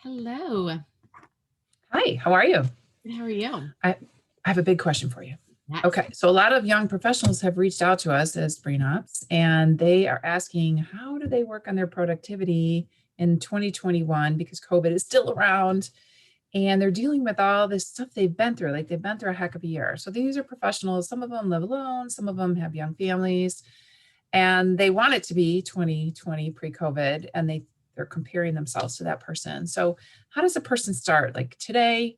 Hello. Hi, how are you? Good, how are you? I have a big question for you. Yes. Okay, so a lot of young professionals have reached out to us as brain ops, and they are asking how do they work on their productivity in 2021 because COVID is still around and they're dealing with all this stuff they've been through. Like they've been through a heck of a year. So these are professionals. Some of them live alone, some of them have young families, and they want it to be 2020 pre-COVID, and they're comparing themselves to that person. So how does a person start? Like today,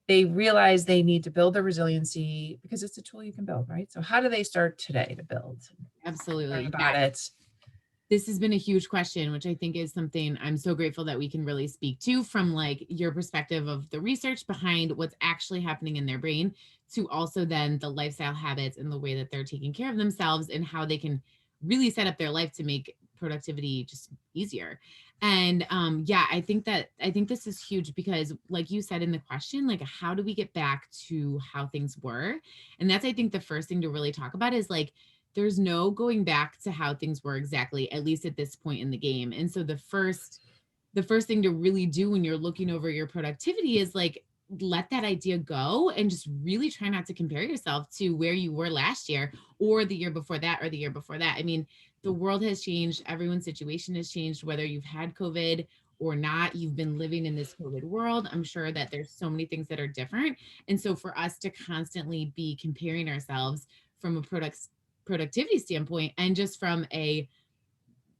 they realize they need to build their resiliency because it's a tool you can build, right? So how do they start today to build, learn Absolutely. Yeah. about it? This has been a huge question, which I think is something I'm so grateful that we can really speak to from like your perspective of the research behind what's actually happening in their brain to also then the lifestyle habits and the way that they're taking care of themselves and how they can really set up their life to make productivity just easier. And yeah, I think this is huge because like you said in the question, like how do we get back to how things were? And that's I think the first thing to really talk about is like there's no going back to how things were exactly, at least at this point in the game. And so the first thing to really do when you're looking over your productivity is like let that idea go and just really try not to compare yourself to where you were last year or the year before that or the year before that. I mean, the world has changed, everyone's situation has changed, whether you've had COVID or not, you've been living in this COVID world. I'm sure that there's so many things that are different. And so for us to constantly be comparing ourselves from a productivity standpoint and just from a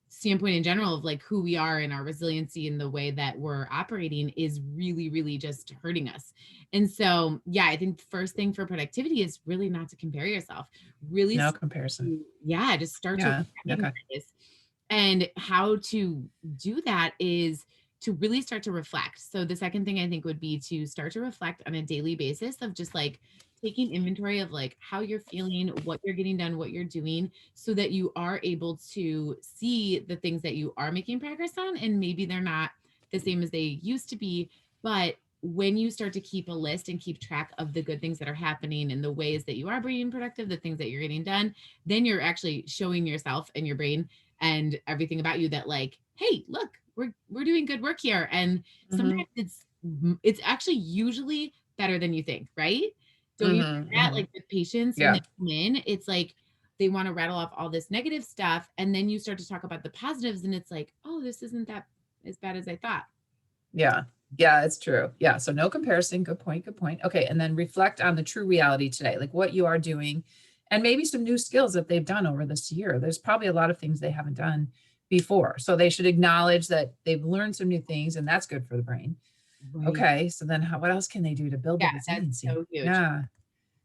standpoint in general of like who we are and our resiliency and the way that we're operating is really really just hurting us. And so yeah, I think the first thing for productivity is really not to compare yourself, really No comparison. yeah, just start to Yeah. Okay. recognize. And how to do that is to really start to reflect. So the second thing I think would be to start to reflect on a daily basis of just like taking inventory of like how you're feeling, what you're getting done, what you're doing, so that you are able to see the things that you are making progress on. And maybe they're not the same as they used to be, but when you start to keep a list and keep track of the good things that are happening and the ways that you are being productive, the things that you're getting done, then you're actually showing yourself and your brain and everything about you that like, hey, look, we're doing good work here. And Hmm. sometimes it's actually usually better than you think, right? Don't you Hmm. think that? Hmm. Like with patients, when Yeah. they come in, it's like they want to rattle off all this negative stuff, and then you start to talk about the positives, and it's like, oh, this isn't that as bad as I thought. Yeah. Yeah, it's true. Yeah. So no comparison. Good point. Good point. Okay. And then reflect on the true reality today, like what you are doing and maybe some new skills that they've done over this year. There's probably a lot of things they haven't done before. So they should acknowledge that they've learned some new things and that's good for the brain. Right. Okay. So then what else can they do to build Yeah, the that's resiliency? so huge. Yeah.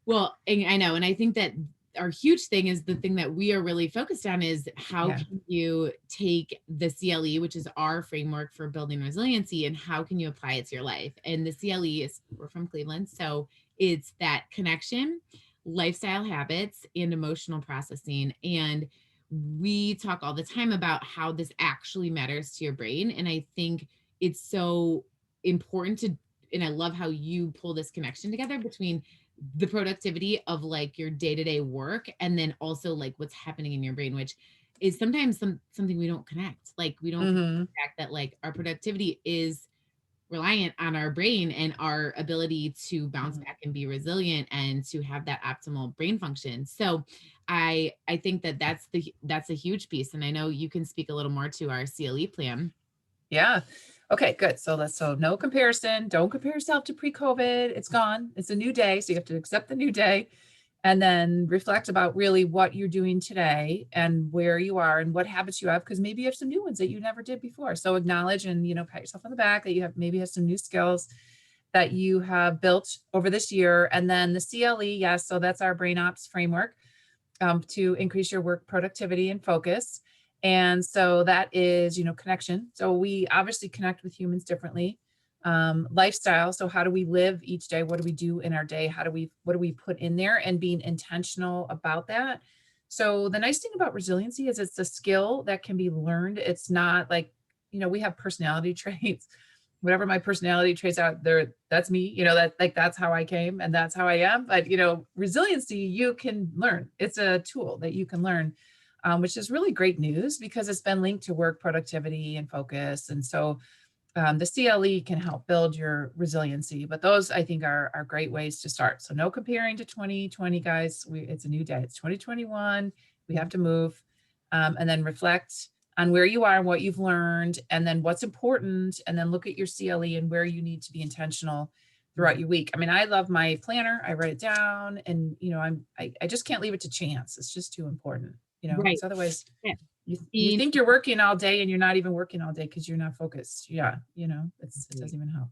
Well, and I know, and I think that our huge thing is the thing that we are really focused on is how Yeah. can you take the CLE, which is our framework for building resiliency, and how can you apply it to your life? And the CLE is we're from Cleveland, so it's that connection, lifestyle habits, and emotional processing. And we talk all the time about how this actually matters to your brain. And I think it's so important to, and I love how you pull this connection together between the productivity of like your day-to-day work and then also like what's happening in your brain, which is sometimes something we don't connect, like we don't connect Hmm. the fact that like our productivity is reliant on our brain and our ability to bounce Hmm. back and be resilient and to have that optimal brain function. So I think that that's a huge piece, and I know you can speak a little more to our CLE plan. Yeah. Okay, good. So no comparison. Don't compare yourself to pre-COVID. It's gone. It's a new day. So you have to accept the new day and then reflect about really what you're doing today and where you are and what habits you have, because maybe you have some new ones that you never did before. So acknowledge and, pat yourself on the back that you have maybe have some new skills that you have built over this year. And then the CLE, yes. So that's our brain ops framework to increase your work productivity and focus. And so that is, connection. So we obviously connect with humans differently. Lifestyle. So how do we live each day? What do we do in our day? What do we put in there and being intentional about that? So the nice thing about resiliency is it's a skill that can be learned. It's not like, we have personality traits. Whatever my personality traits out there, that's me, that's how I came and that's how I am. But, resiliency, you can learn. It's a tool that you can learn, which is really great news because it's been linked to work productivity and focus. And so The CLE can help build your resiliency, but those I think are great ways to start. So no comparing to 2020, guys. It's a new day. It's 2021. We have to move, and then reflect on where you are and what you've learned, and then what's important, and then look at your CLE and where you need to be intentional throughout your week. I mean, I love my planner. I write it down, and I just can't leave it to chance. It's just too important, Right. because otherwise Yeah. you think you're working all day and you're not even working all day because you're not focused. Yeah, it doesn't even help.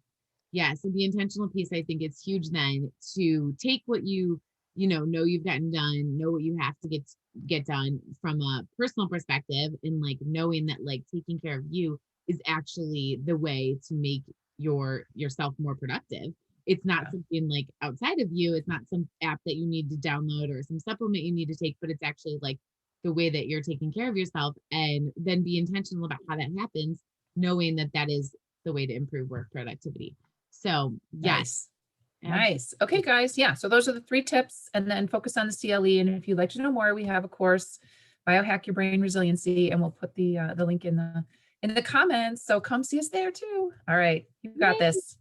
Yeah, so the intentional piece, I think it's huge then to take what you know you've gotten done, know what you have to get done from a personal perspective, and like knowing that like taking care of you is actually the way to make yourself more productive. It's not Yeah. something like outside of you, it's not some app that you need to download or some supplement you need to take, but it's actually like the way that you're taking care of yourself, and then be intentional about how that happens, knowing that that is the way to improve work productivity. So, yes, Nice. Nice. Okay, absolutely. guys. Yeah. So those are the 3 tips, and then focus on the CLE. And if you'd like to know more, we have a course, Biohack Your Brain Resiliency, and we'll put the link in the comments. So come see us there too. All right. You got Yay. this.